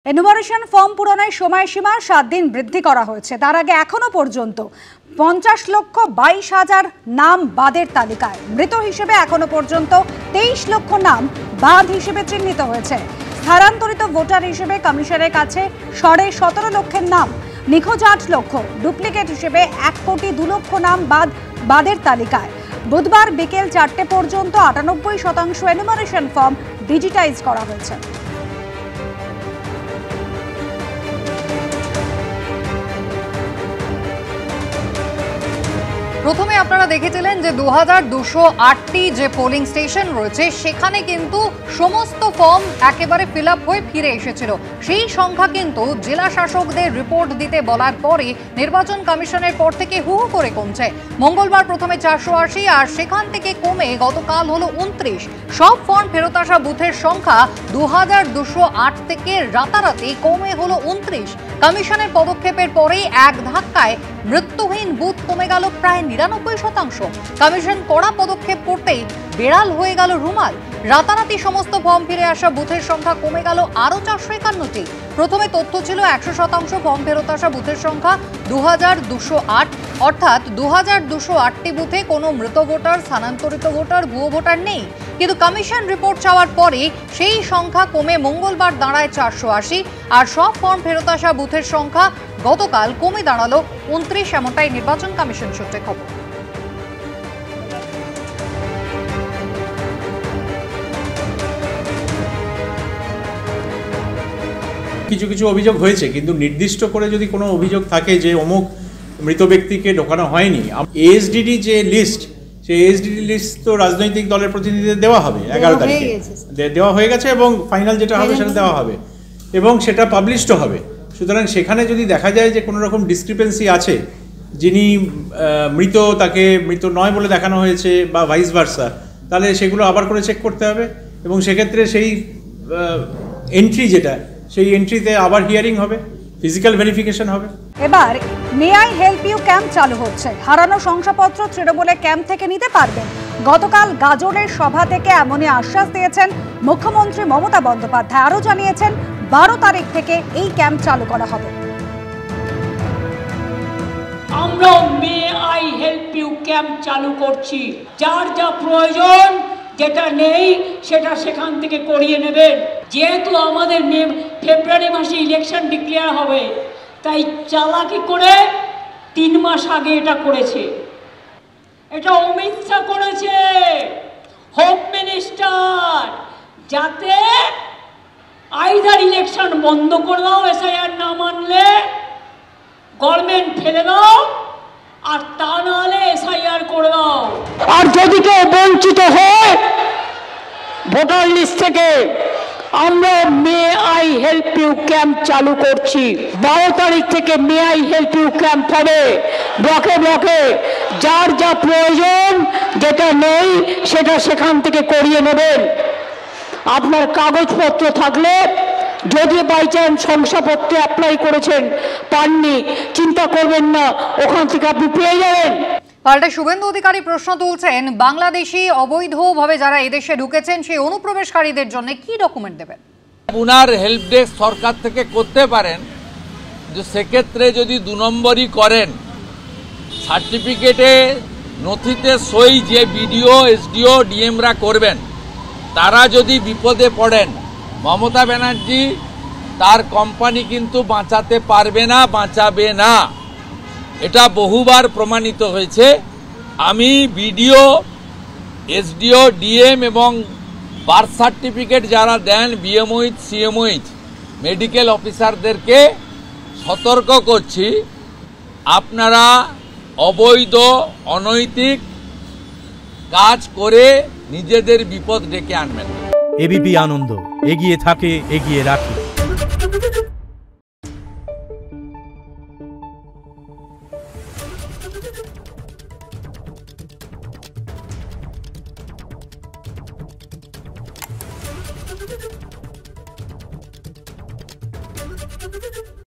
Enumeration form পূরণের সময়সীমা 7 দিন বৃদ্ধি করা হয়েছে। তার আগে এখনো পর্যন্ত 50,22,000 নাম বাদের তালিকায়। মৃত হিসেবে এখনো পর্যন্ত 23 লক্ষ নাম বাদ হিসেবে চিহ্নিত হয়েছে। স্থানান্তরিত ভোটার হিসেবে কমিশনের কাছে 17.5 লক্ষের নাম, নিখোঁজ 8 লক্ষ, ডুপ্লিকেট হিসেবে 1,02,00,000 নাম বাদের তালিকায়। বুধবার বিকেল 4টে পর্যন্ত 98% এনুমারেশন ফর্ম ডিজিটাইজ করা হয়েছে। প্রথমে আপনারা দেখেছিলেন যে 2208টি যে পোলিং স্টেশন রয়েছে সেখানে কিন্তু সমস্ত ফর্ম একেবারে ফিল আপ হয়ে ফিরে এসেছিল। সেই সংখ্যা কিন্তু জেলা শাসকদের রিপোর্ট দিতে বলার পরে নির্বাচন কমিশনের পর থেকে হু হু করে কমছে। মঙ্গলবার প্রথমে 480 আর সেখান থেকে কমে গতকাল হলো 29। সব ফর্ম ফেরত আসা বুথের সংখ্যা 2208 থেকে রাতারাতি কমে হলো 29। কমিশনের পদক্ষেপের পরেই এক ধাক্কায় মৃত্যুহীন বুথ কমে গেল প্রায় 99%। কমিশন কড়া পদক্ষেপ করতেই বেড়াল হয়ে গেল রুমাল। রাতারাতি সমস্ত ফর্ম ফিরে আসা বুথের সংখ্যা কমে গেল আরো 451টি। প্রথমে তথ্য ছিল 100% ফর্ম ফেরত আসা বুথের সংখ্যা 2208, অর্থাৎ 2208টি বুথে কোনো মৃত ভোটার, স্থানান্তরিত ভোটার, ভুয়ো ভোটার নেই। কিন্তু কমিশন রিপোর্ট চাওয়ার পরে সেই সংখ্যা কমে মঙ্গলবার দাঁড়ায় 480 আর সব ফর্ম ফেরত আসা বুথের সংখ্যা গতকাল কমে দাঁড়ালো 29। এমনটাই নির্বাচন কমিশন সূত্রে খবর। কিছু কিছু অভিযোগ হয়েছে, কিন্তু নির্দিষ্ট করে যদি কোনো অভিযোগ থাকে যে অমুক মৃত ব্যক্তিকে ঢোকানো হয়নি, এএসডিডি যে লিস্ট, সেই এএসডিডি লিস্ট তো রাজনৈতিক দলের প্রতিনিধিদের দেওয়া হবে 11 তারিখে, দেওয়া হয়ে গেছে এবং ফাইনাল যেটা হবে সেটা দেওয়া হবে এবং সেটা পাবলিশড হবে। সুতরাং সেখানে যদি দেখা যায় যে কোনো রকম ডিসক্রিপেন্সি আছে, যিনি মৃত তাকে মৃত নয় বলে দেখানো হয়েছে বা ভাইস ভার্সা, তাহলে সেগুলো আবার করে চেক করতে হবে এবং সেক্ষেত্রে সেই এন্ট্রি যেটা, সেই এন্ট্রিতে আবার হিয়ারিং হবে, ফিজিক্যাল ভেরিফিকেশন হবে। এবার may I help you camp চালু হচ্ছে। হারানো শংসাপত্র তৃণমূলের ক্যাম্প থেকে নিতে পারবেন। গতকাল গাজরের সভা থেকে এমনই আশ্বাস দিয়েছেন মুখ্যমন্ত্রী মমতা বন্দ্যোপাধ্যায়। আরও জানিয়েছেন 12 তারিখ থেকে এই ক্যাম্প চালু করা হবে। আমরা may I help you camp চালু করছি। যার যা প্রয়োজন, যেটা নেই সেটা সেখান থেকে করিয়ে নেবেন। যেহেতু আমাদের ফেব্রুয়ারি মাসে ইলেকশন ডিক্লেয়ার হবে, তাই চালাকি করে 3 মাস আগে এটা করেছে। এটা অমিত শাহ করেছে, হোম মিনিস্টার, যাতে আইদার ইলেকশন বন্ধ করে দাও, এসআইআর না মানলে গভর্নমেন্ট ফেলে দাও, আর তা নাহলে এসআইআর করে দাও। আর যদি কেউ বঞ্চিত হয় ভোটার লিস্ট থেকে, আমরা may I help you camp চালু করছি। 12 তারিখ থেকে may I help you camp হবে। ব্লকে ব্লকে যার যা প্রয়োজন, যেটা নেই সেটা সেখান থেকে করিয়ে নেবেন। আপনার কাগজপত্র থাকলে, যদি বাই চান্স শংসাপত্রে অ্যাপ্লাই করেছেন পাননি, চিন্তা করবেন না, ওখান থেকে আপনি পেয়ে যাবেন। পাল্টা শুভেন্দু অধিকারী প্রশ্ন তুলছেন, বাংলাদেশি অবৈধভাবে যারা এদেশে ঢুকেছেন সেই অনুপ্রবেশকারীদের জন্য কি ডকুমেন্ট দেবেন? উনার হেল্প ডেস্ক সরকার থেকে করতে পারেন, যে সেক্ষেত্রে যদি 2 নম্বরই করেন, সার্টিফিকেটে নথিতে সই যে বিডিও, এসডিও, ডিএমরা করবেন, তারা যদি বিপদে পড়েন, মমতা ব্যানার্জি তার কোম্পানি কিন্তু বাঁচাতে পারবে না, বাঁচাবে না। এটা বহুবার প্রমাণিত হয়েছে। আমি বিডিও, এসডিও, ডিএম এবং বার্থ সার্টিফিকেট যারা দেন, বিএমওইচ, সিএমওইচ, মেডিকেল অফিসারদেরকে সতর্ক করছি, আপনারা অবৈধ, অনৈতিক কাজ করে নিজেদের বিপদ ডেকে আনবেন। এবিপি আনন্দ, এগিয়ে থাকে, এগিয়ে রাখে।